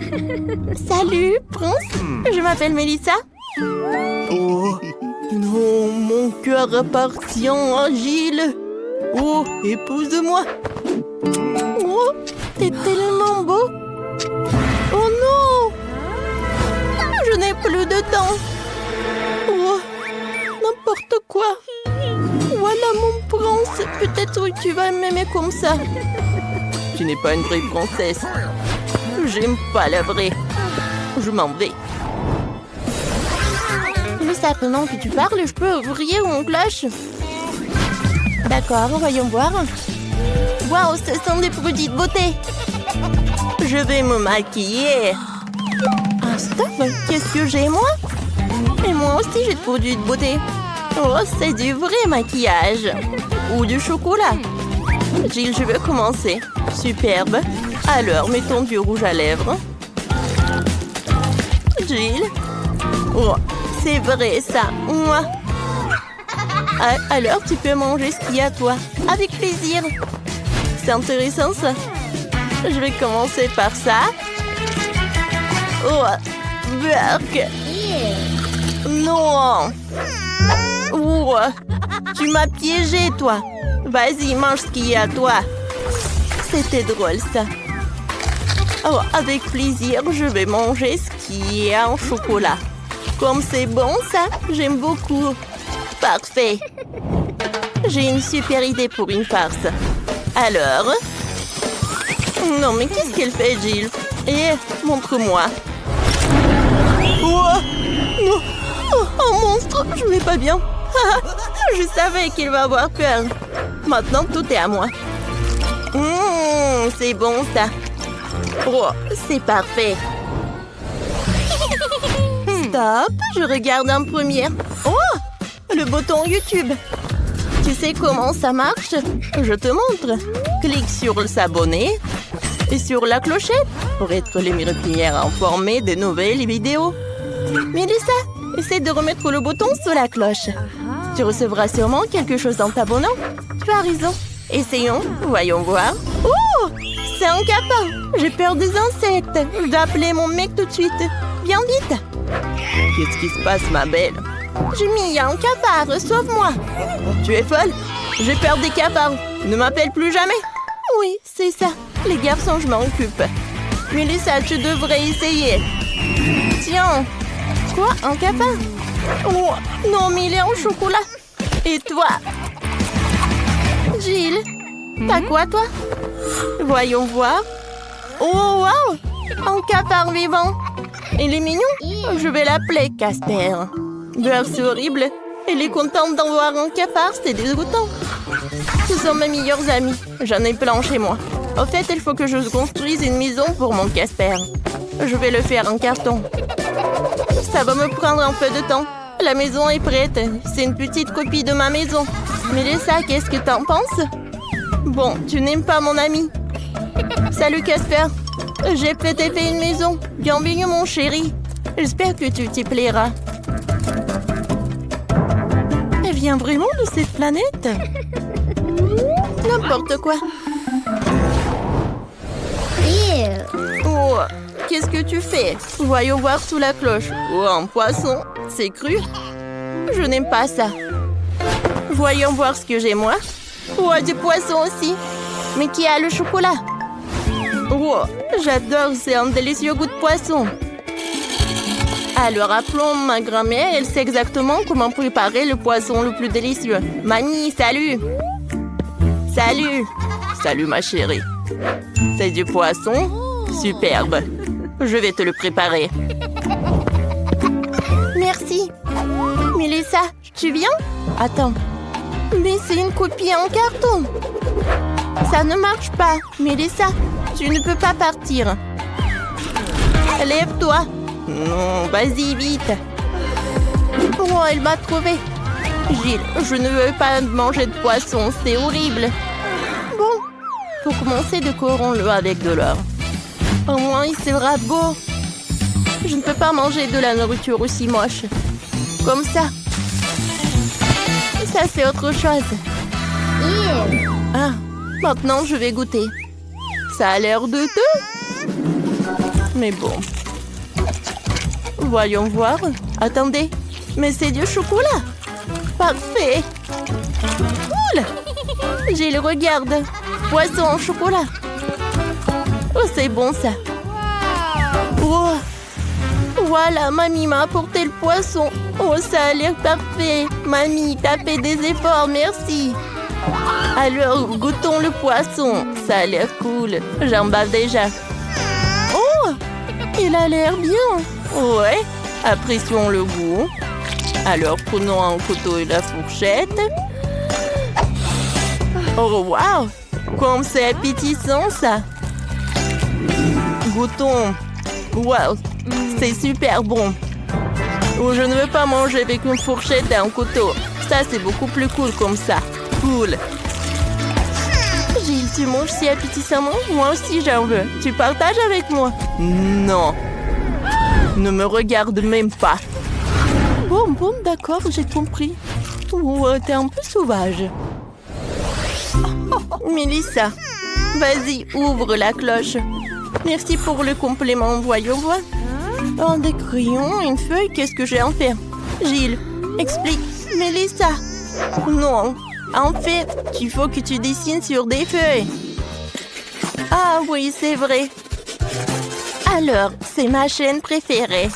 Salut, prince! Je m'appelle Mélissa. Oh! Non, mon cœur appartient à Gilles. Oh, épouse-moi. Oh, t'es tellement beau. Oh non! Je n'ai plus de temps. Oh, n'importe quoi. Voilà mon prince. Peut-être que tu vas m'aimer comme ça. Tu n'es pas une vraie princesse. J'aime pas la vraie. Je m'en vais. Mais ça, pendant que tu parles, je peux ouvrir mon cloche. D'accord, voyons voir. Waouh, ce sont des produits de beauté. Je vais me maquiller. Ah, stop, qu'est-ce que j'ai, moi? Et moi aussi, j'ai des produits de beauté. Oh, c'est du vrai maquillage. Ou du chocolat. Gilles, je veux commencer. Superbe. Alors, mettons du rouge à lèvres. Jill. Oh, c'est vrai ça. Mouah. Alors, tu peux manger ce qu'il y a à toi. Avec plaisir. C'est intéressant ça. Je vais commencer par ça. Oh, Burk. Non. Oh, tu m'as piégé, toi. Vas-y, mange ce qu'il y a à toi. C'était drôle, ça. Oh, avec plaisir, je vais manger ce qui est en chocolat. Comme c'est bon, ça, j'aime beaucoup. Parfait. J'ai une super idée pour une farce. Alors... Non, mais qu'est-ce qu'elle fait, Jill? Montre-moi. Oh, non. Oh, un monstre, je vais pas bien. Je savais qu'il va avoir peur. Maintenant, tout est à moi. C'est bon, ça. Oh, c'est parfait. Stop, je regarde en première. Oh, le bouton YouTube. Tu sais comment ça marche? Je te montre. Clique sur s'abonner et sur la clochette pour être les premières informées des nouvelles vidéos. Mélissa, essaie de remettre le bouton sur la cloche. Tu recevras sûrement quelque chose en t'abonnant. Tu as raison. Essayons, voyons voir. Oh, c'est un capin. J'ai peur des insectes. Je dois appeler mon mec tout de suite. Viens vite. Qu'est-ce qui se passe, ma belle? Jimmy, il y a un cafard. Sauve-moi. Tu es folle? J'ai peur des cafards. Ne m'appelle plus jamais. Oui, c'est ça. Les garçons, je m'en occupe. Mélissa, tu devrais essayer. Tiens. Quoi? Un cafard? Oh, non, mais il est en chocolat. Et toi? Jill, t'as quoi, toi? Voyons voir. Oh, wow! Un cafard vivant. Il est mignon. Je vais l'appeler Casper. Beurre, c'est horrible. Elle est contente d'en voir un cafard, c'est dégoûtant. Ce sont mes meilleurs amis. J'en ai plein chez moi. En fait, il faut que je construise une maison pour mon Casper. Je vais le faire en carton. Ça va me prendre un peu de temps. La maison est prête. C'est une petite copie de ma maison. Mélissa, qu'est-ce que t'en penses? Bon, tu n'aimes pas mon ami. Salut Casper. J'ai peut-être fait une maison. Bienvenue mon chéri. J'espère que tu t'y plairas. Elle vient vraiment de cette planète? N'importe quoi. Oh, qu'est-ce que tu fais? Voyons voir sous la cloche. Oh, un poisson. C'est cru? Je n'aime pas ça. Voyons voir ce que j'ai moi. Oh, du poisson aussi. Mais qui a le chocolat? Oh, j'adore, c'est un délicieux goût de poisson. Alors appelons ma grand-mère, elle sait exactement comment préparer le poisson le plus délicieux. Mamie, salut. Salut. Salut ma chérie. C'est du poisson? Superbe. Je vais te le préparer. Merci. Mélissa, tu viens? Attends. Mais c'est une copie en carton. Ça ne marche pas. Mélissa, tu ne peux pas partir. Lève-toi. Non, vas-y, vite. Oh, elle m'a trouvé. Jill, je ne veux pas manger de poisson, c'est horrible. Bon, pour commencer, décorons-le avec de l'or. Au moins, il sera beau. Je ne peux pas manger de la nourriture aussi moche. Comme ça. Ça, c'est autre chose. Ah, maintenant, je vais goûter. Ça a l'air douteux. Mais bon. Voyons voir. Attendez. Mais c'est du chocolat. Parfait. Cool. J'ai le regarde. Poisson en chocolat. Oh, c'est bon, ça. Oh. Voilà, mamie m'a apporté le poisson. Oh, ça a l'air parfait. Mamie, t'as fait des efforts, merci. Alors, goûtons le poisson. Ça a l'air cool. J'en bave déjà. Oh, il a l'air bien. Ouais, apprécions le goût. Alors, prenons un couteau et la fourchette. Oh, wow. Comme c'est appétissant, ça. Goûtons. Wow, c'est super bon. Oh, je ne veux pas manger avec une fourchette et un couteau. Ça, c'est beaucoup plus cool comme ça. Cool. Gilles, tu manges si appétissamment? Moi aussi, j'en veux. Tu partages avec moi? Non. Ne me regarde même pas. Bon, d'accord, j'ai compris. Oh, t'es un peu sauvage. Mélissa, vas-y, ouvre la cloche. Merci pour le compliment, voyons voir. Oh, des crayons, une feuille, qu'est-ce que j'ai en faire? Gilles, explique. Mélissa. Non, en fait, il faut que tu dessines sur des feuilles. Ah oui, c'est vrai. Alors, c'est ma chaîne préférée.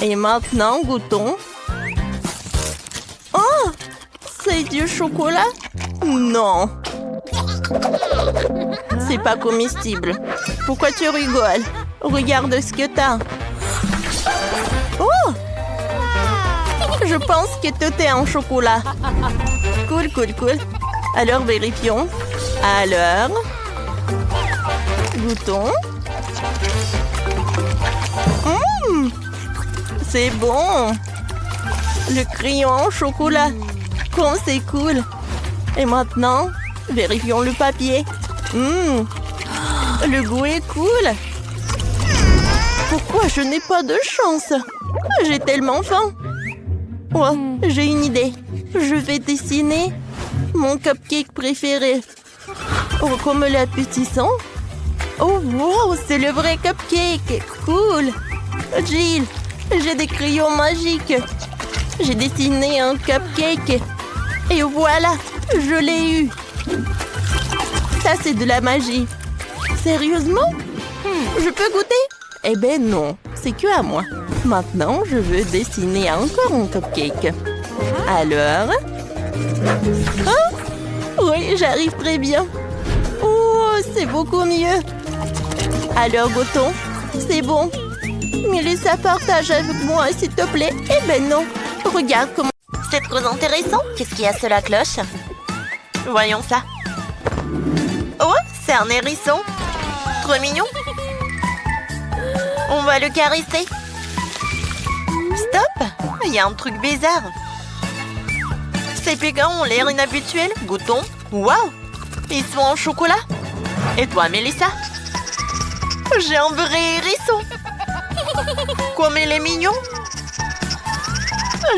Et maintenant, goûtons. Oh, c'est du chocolat? Non. C'est pas comestible. Pourquoi tu rigoles? Regarde ce que t'as. Oh! Je pense que tout est en chocolat. Cool. Alors, vérifions. Alors, goûtons. C'est bon. Le crayon en chocolat. Comme c'est cool. Et maintenant, vérifions le papier. Le goût est cool. Pourquoi je n'ai pas de chance? J'ai tellement faim. Oh, j'ai une idée. Je vais dessiner mon cupcake préféré. Oh, comme l'appétissant. Oh, wow, c'est le vrai cupcake. Cool. Gilles, j'ai des crayons magiques. J'ai dessiné un cupcake. Et voilà, je l'ai eu. Ça, c'est de la magie. Sérieusement? Je peux goûter? Eh ben non, c'est que à moi. Maintenant, je veux dessiner encore un cupcake. Alors? Oh, oui, j'arrive très bien. Oh, c'est beaucoup mieux. Alors, goûtons. C'est bon. Mélissa, partage avec moi, s'il te plaît. Eh ben non. Regarde comment... C'est trop intéressant. Qu'est-ce qu'il y a sur la cloche? Voyons ça. Oh, c'est un hérisson. Trop mignon. On va le caresser. Stop! Il y a un truc bizarre. Ces pégans ont l'air inhabituels. Goûtons. Waouh! Ils sont en chocolat. Et toi, Mélissa? J'ai un vrai hérisson. Comme il est mignon.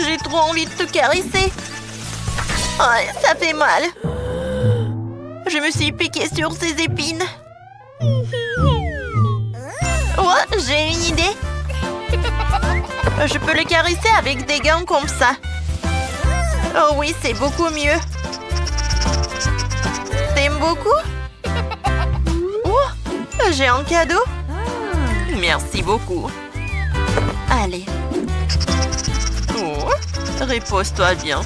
J'ai trop envie de te caresser. Oh, ça fait mal. Je me suis piquée sur ces épines. Oh, j'ai une idée. Je peux le caresser avec des gants comme ça. Oh oui, c'est beaucoup mieux. T'aimes beaucoup? Oh, j'ai un cadeau. Merci beaucoup. Allez. Oh, repose-toi bien.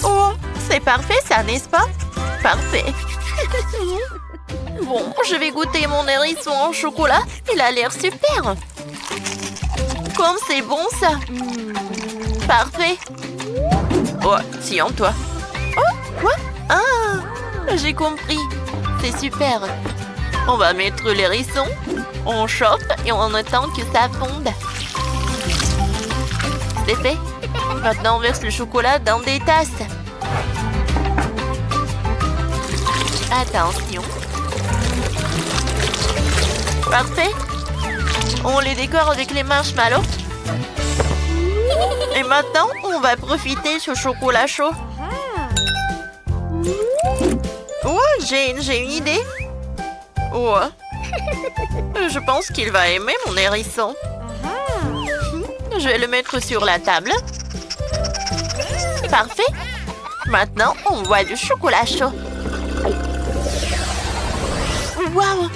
Oh, c'est parfait ça, n'est-ce pas? Parfait. Bon, je vais goûter mon hérisson en chocolat. Il a l'air super. Comme c'est bon ça. Parfait. Oh, tiens-toi. Oh, quoi? Ah, j'ai compris. C'est super. On va mettre l'hérisson. On chauffe et on attend que ça fonde. C'est fait. Maintenant, on verse le chocolat dans des tasses. Attention. Parfait. On les décore avec les marshmallows. Et maintenant, on va profiter du chocolat chaud. Oh, j'ai une idée. Oh. Je pense qu'il va aimer mon hérisson. Je vais le mettre sur la table. Parfait. Maintenant, on voit du chocolat chaud. Waouh!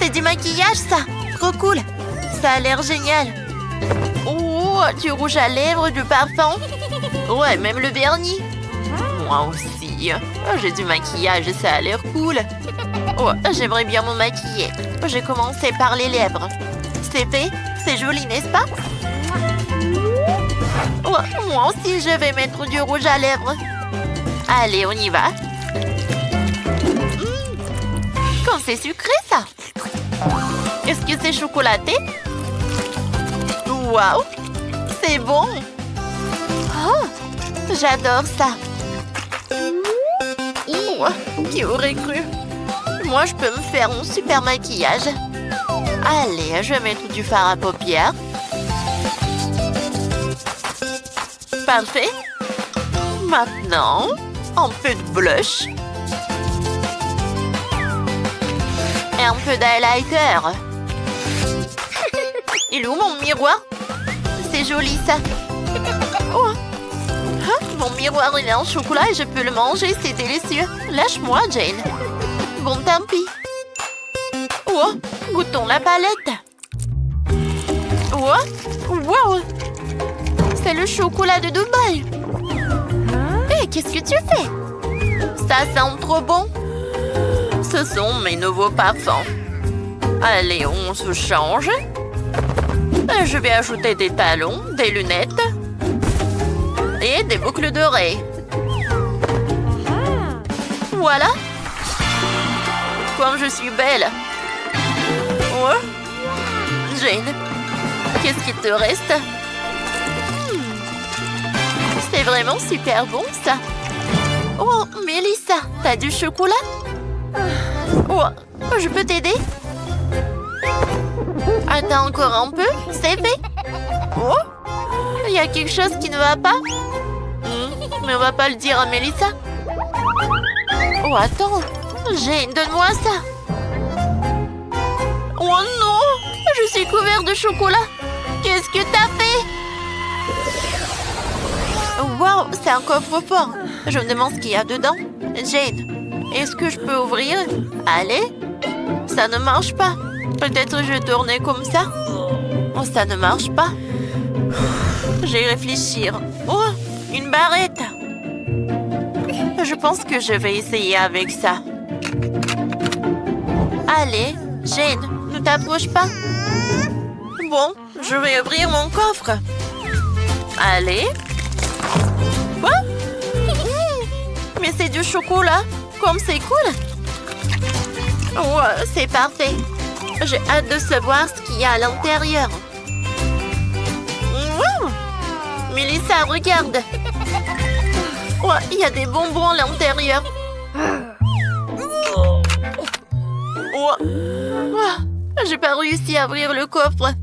C'est du maquillage, ça! Trop cool! Ça a l'air génial! Oh, du rouge à lèvres, du parfum! Ouais, même le vernis! Moi aussi! Oh, j'ai du maquillage, ça a l'air cool! Oh, j'aimerais bien me maquiller. J'ai commencé par les lèvres. C'est fait? C'est joli, n'est-ce pas? Oh, moi aussi, je vais mettre du rouge à lèvres. Allez, on y va! Comme c'est sucré, ça! Est-ce que c'est chocolaté? Waouh! C'est bon! Oh! J'adore ça! Oh, qui aurait cru? Moi, je peux me faire un super maquillage. Allez, je vais mettre du fard à paupières. Parfait. Maintenant, un peu de blush. Et un peu d'highlighter. Il est où mon miroir? C'est joli ça. Oh. Hein? Mon miroir il est en chocolat et je peux le manger, c'est délicieux. Lâche-moi, Jane. Bon, tant pis. Oh, goûtons la palette. Oh, wow. C'est le chocolat de Dubaï. Hé, qu'est-ce que tu fais? Ça sent trop bon. Ce sont mes nouveaux parfums. Allez, on se change. Je vais ajouter des talons, des lunettes et des boucles d'oreilles. Voilà. Comme je suis belle. Ouais. Jane, qu'est-ce qu'il te reste? C'est vraiment super bon, ça. Oh, Melissa, t'as du chocolat? Oh, je peux t'aider? Attends encore un peu, c'est fait. Oh, il y a quelque chose qui ne va pas. Mais on va pas le dire à Melissa. Oh, attends. Jane, donne-moi ça. Oh non, je suis couvert de chocolat. Qu'est-ce que t'as fait? Wow, c'est un coffre-fort. Je me demande ce qu'il y a dedans. Jane, est-ce que je peux ouvrir? Allez. Ça ne marche pas. Peut-être je vais tourner comme ça. Oh, ça ne marche pas. Je vais réfléchir. Oh, une barrette. Je pense que je vais essayer avec ça. Allez, Jane, ne t'approche pas. Bon, je vais ouvrir mon coffre. Allez. Quoi? Mais c'est du chocolat. Comme c'est cool. Oh, c'est parfait. J'ai hâte de savoir ce qu'il y a à l'intérieur. Melissa, regarde. Oh, il y a des bonbons à l'intérieur. Oh. Oh, j'ai pas réussi à ouvrir le coffre.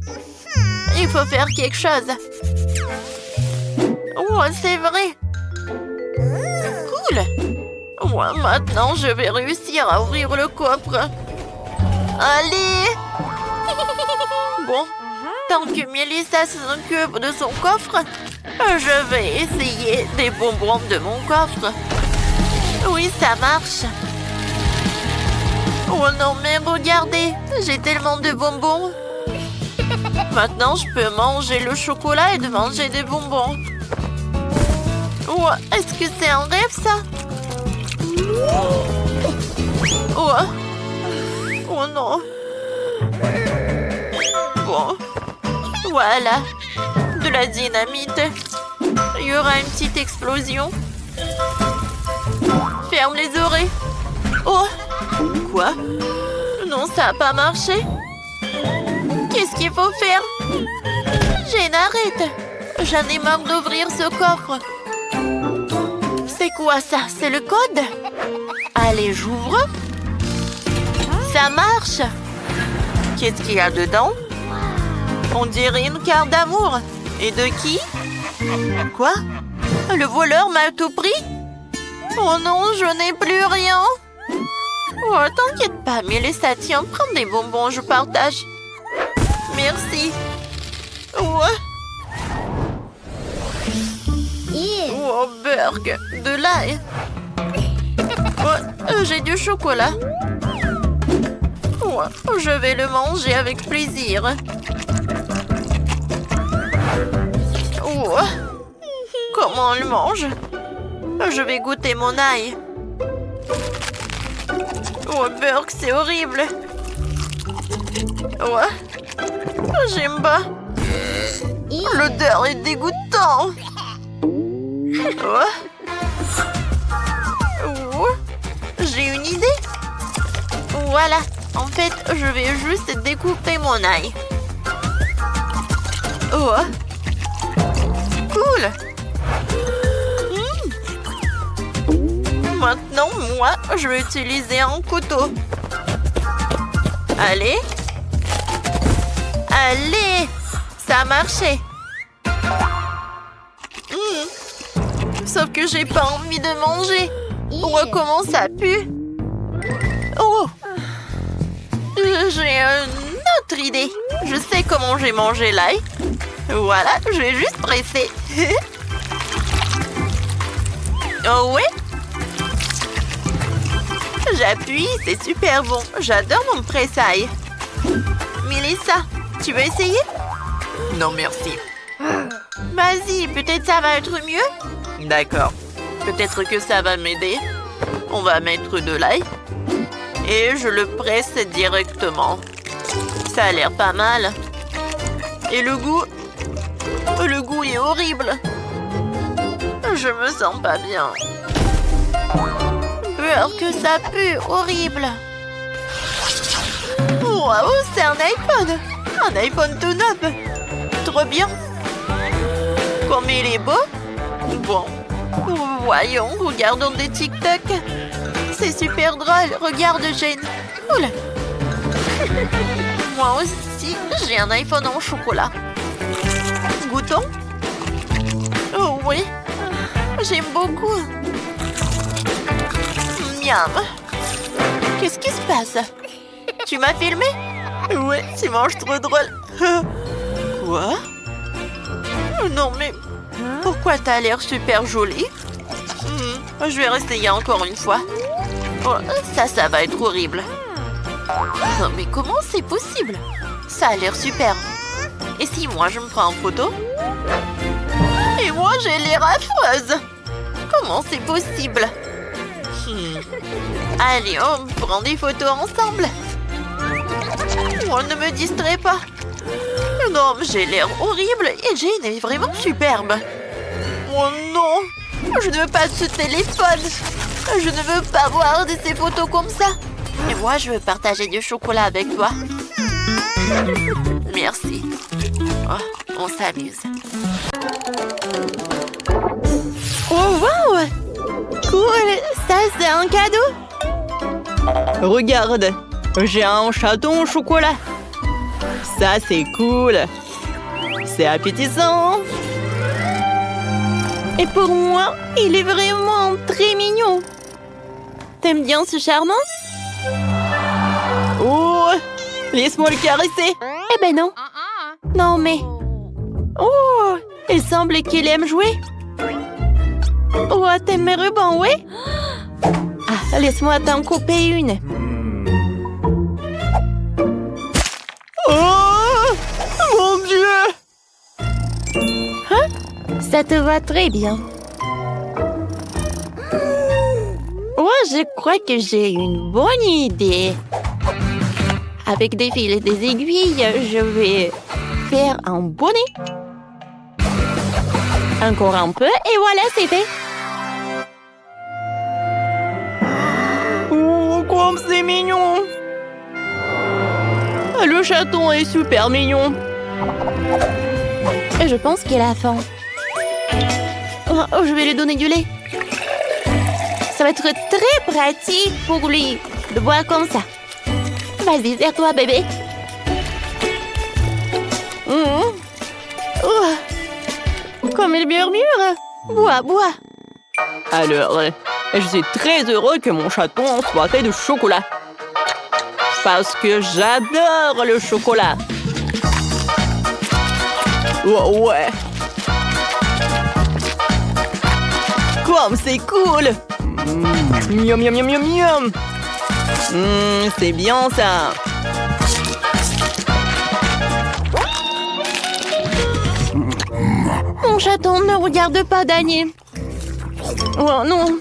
Il faut faire quelque chose. Oh, c'est vrai. Cool. Oh, maintenant, je vais réussir à ouvrir le coffre. Allez. Bon, tant que Melissa s'occupe de son coffre, je vais essayer des bonbons de mon coffre. Oui, ça marche. Oh non, mais regardez, j'ai tellement de bonbons. Maintenant, je peux manger le chocolat et de manger des bonbons. Oh, est-ce que c'est un rêve, ça? Oh, oh non. Bon, voilà, de la dynamite. Il y aura une petite explosion. Ferme les oreilles. Oh, quoi? Non, ça n'a pas marché. Qu'est-ce qu'il faut faire? Jane, arrête. J'en ai marre d'ouvrir ce coffre. C'est quoi ça? C'est le code? Allez, j'ouvre. Ça marche. Qu'est-ce qu'il y a dedans? On dirait une carte d'amour. Et de qui? Quoi? Le voleur m'a tout pris? Oh non, je n'ai plus rien. Oh, t'inquiète pas, Melissa, tiens, prends des bonbons, je partage. Merci. Oh. Oh, burg, de l'ail. Oh, j'ai du chocolat. Oh, je vais le manger avec plaisir. Oh, comment on le mange? Je vais goûter mon ail. Oh, burg, c'est horrible. Oh, j'aime pas. L'odeur est dégoûtante. Oh. Oh. J'ai une idée. Voilà. En fait, je vais juste découper mon ail. Oh. Cool. Maintenant, Moi, je vais utiliser un couteau. Allez. Allez. Ça a marché. Sauf que j'ai pas envie de manger. On voit comment ça pue. Oh. J'ai une autre idée. Je sais comment j'ai mangé l'ail. Voilà, je vais juste presser. Oh ouais? J'appuie, c'est super bon. J'adore mon presse-ail. Mélissa, tu veux essayer? Non, merci. Vas-y, peut-être ça va être mieux? D'accord. Peut-être que ça va m'aider. On va mettre de l'ail. Et je le presse directement. Ça a l'air pas mal. Et le goût? Le goût est horrible. Je me sens pas bien. Peur que ça pue, horrible. Waouh, c'est un iPhone. Un iPhone tout neuf. Trop bien. Comme il est beau. Bon. Voyons, regardons des TikTok. C'est super drôle. Regarde, Jane. Oula. Moi aussi, j'ai un iPhone en chocolat. Goûtons? Oh oui. J'aime beaucoup. Miam. Qu'est-ce qui se passe? Tu m'as filmé? Ouais, tu manges trop drôle. Quoi? Non, mais pourquoi t'as l'air super jolie? Je vais réessayer encore une fois. Oh, ça va être horrible. Non, mais comment c'est possible? Ça a l'air super. Et si moi, je me prends en photo? Et moi, j'ai l'air affreuse. Comment c'est possible? Allez, on prend des photos ensemble. Moi, ne me distrais pas. Non, j'ai l'air horrible et Jane est vraiment superbe. Oh non! Je ne veux pas de ce téléphone. Je ne veux pas voir de ces photos comme ça. Et moi, je veux partager du chocolat avec toi. Merci. Oh, on s'amuse. Oh, wow! Cool! Ça, c'est un cadeau? Regarde, j'ai un chaton au chocolat. Ça, c'est cool. C'est appétissant. Et pour moi, il est vraiment très mignon. T'aimes bien ce charmant? Oh! Laisse-moi le caresser. Eh ben non. Non, mais... Oh! Il semble qu'il aime jouer. Oh, t'aimes mes rubans, oui? Ah, laisse-moi t'en couper une. Oh! Mon Dieu! Hein? Ça te va très bien. Oh, je crois que j'ai une bonne idée. Avec des fils et des aiguilles, je vais faire un bonnet. Encore un peu, et voilà, c'est fait. Oh, comme c'est mignon! Le chaton est super mignon. Et je pense qu'il a faim. Oh, je vais lui donner du lait. Ça va être très pratique pour lui de boire comme ça. Vas-y, serre-toi, bébé. Oh. Comme il murmure. Bois, bois. Alors, je suis très heureux que mon chaton soit fait de chocolat. Parce que j'adore le chocolat. Oh, ouais. Comme c'est cool. Miam, miam, miam, miam, miam. C'est bien ça. Mon chaton, ne regarde pas Daniel. Oh non.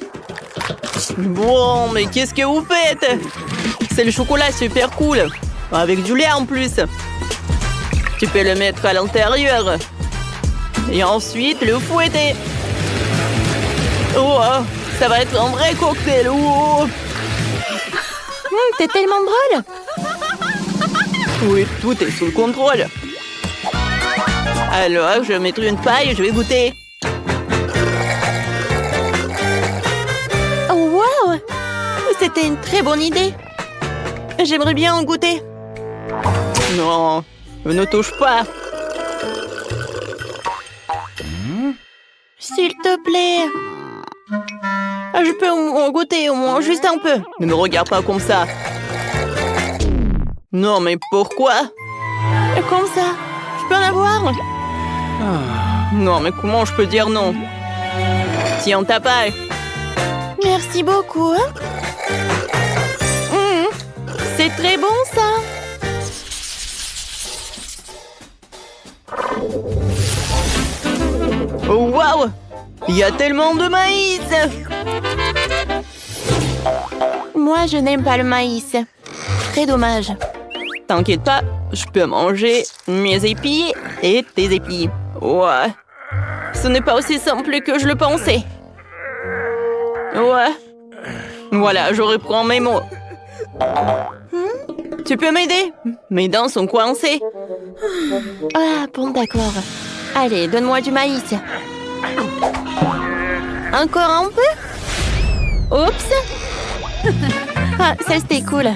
Bon, mais qu'est-ce que vous faites? C'est le chocolat super cool. Avec du lait en plus. Tu peux le mettre à l'intérieur. Et ensuite le fouetter. Oh, ça va être un vrai cocktail. Oh. T'es tellement drôle. Oui, tout est sous le contrôle. Alors, je vais mettre une paille et je vais goûter. Oh, wow! C'était une très bonne idée. J'aimerais bien en goûter. Non, ne touche pas. S'il te plaît. Je peux en goûter au moins juste un peu. Ne me regarde pas comme ça. Non, mais pourquoi? Comme ça? Je peux en avoir? Non, mais comment je peux dire non? Tiens, ta paille. Merci beaucoup. C'est très bon, ça. Oh, waouh! Il y a tellement de maïs! Moi, je n'aime pas le maïs. Très dommage. T'inquiète pas, je peux manger mes épis et tes épis. Ouais. Ce n'est pas aussi simple que je le pensais. Ouais. Voilà, je reprends mes mots. Tu peux m'aider? Mes dents sont coincées. Ah, bon, d'accord. Allez, donne-moi du maïs. Encore un peu? Oups! Ah, ça c'était cool.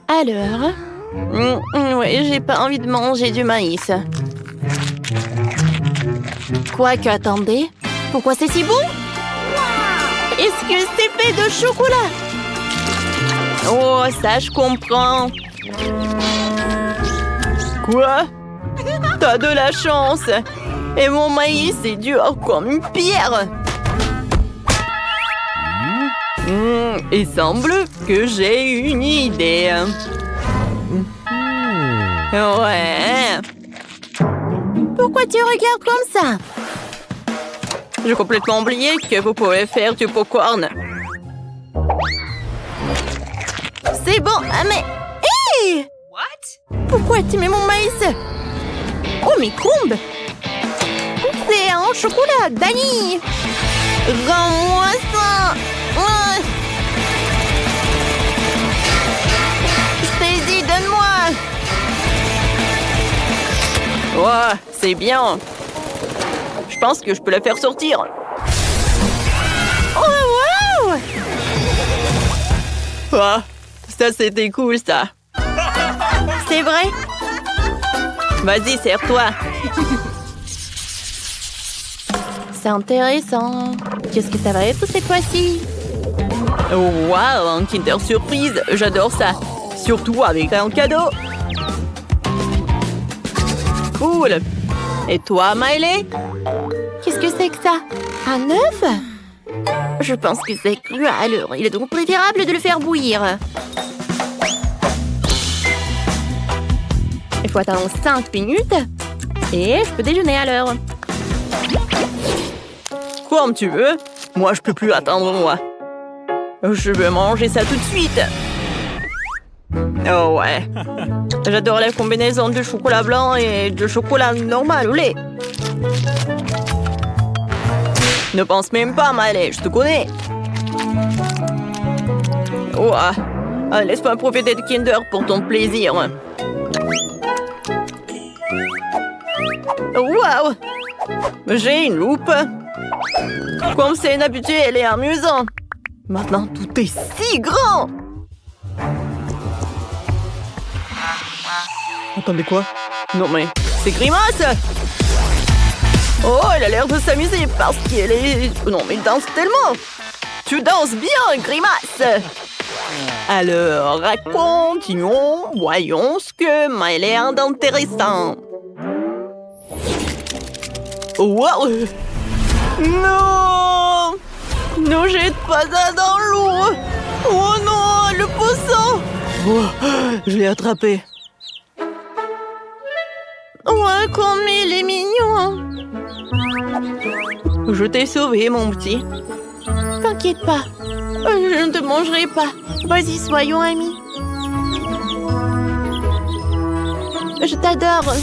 Alors? Oui, j'ai pas envie de manger du maïs. Quoique, attendez. Pourquoi c'est si bon? Est-ce que c'est fait de chocolat? Oh, ça je comprends. Quoi? T'as de la chance. Et mon maïs est dur comme une pierre. Il semble que j'ai une idée. Ouais. Pourquoi tu regardes comme ça? J'ai complètement oublié que vous pouvez faire du popcorn. C'est bon, mais... Hé! Pourquoi tu mets mon maïs? Oh, mes crumbs! C'est un chocolat, Dani! Rends-moi ça! Je t'ai dit, donne-moi! Ouais, c'est bien. Je pense que je peux la faire sortir. Oh, wow! Ah, ça, c'était cool, ça. C'est vrai? Vas-y, serre-toi. C'est intéressant. Qu'est-ce que ça va être cette fois-ci? Oh, wow, un Kinder Surprise. J'adore ça. Surtout avec un cadeau. Cool. Et toi, Miley? Qu'est-ce que c'est que ça? Un œuf? Je pense que c'est cru. Alors, il est donc préférable de le faire bouillir. Il faut attendre 5 minutes. Et je peux déjeuner à l'heure. Comme tu veux. Moi, je peux plus attendre, moi. Je veux manger ça tout de suite. Oh ouais. J'adore la combinaison de chocolat blanc et de chocolat normal au lait. Ne pense même pas, Miley, je te connais. Oh, laisse-moi profiter de Kinder pour ton plaisir. Waouh! J'ai une loupe. Comme c'est inhabituel et amusant. Maintenant, tout est si grand. Attendez, quoi? Non, mais c'est Grimace! Oh, elle a l'air de s'amuser parce qu'elle est... Non, mais il danse tellement! Tu danses bien, Grimace! Alors, continuons. Voyons ce que m'a l'air d'intéressant. Wow! Non! Ne jette pas ça dans l'eau! Oh non, le poisson! Oh, je l'ai attrapé. Ouais, comme il est mignon. Je t'ai sauvé, mon petit. T'inquiète pas. Je ne te mangerai pas. Vas-y, soyons amis. Je t'adore.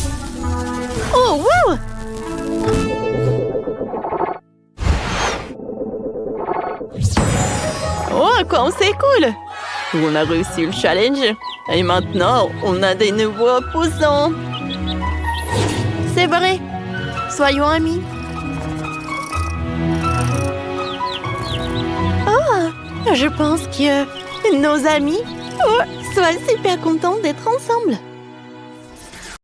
Oh, wow! Oh, comme c'est cool! On a réussi le challenge. Et maintenant, on a des nouveaux poussons. C'est vrai. Soyons amis. Oh, Je pense que nos amis soient super contents d'être ensemble.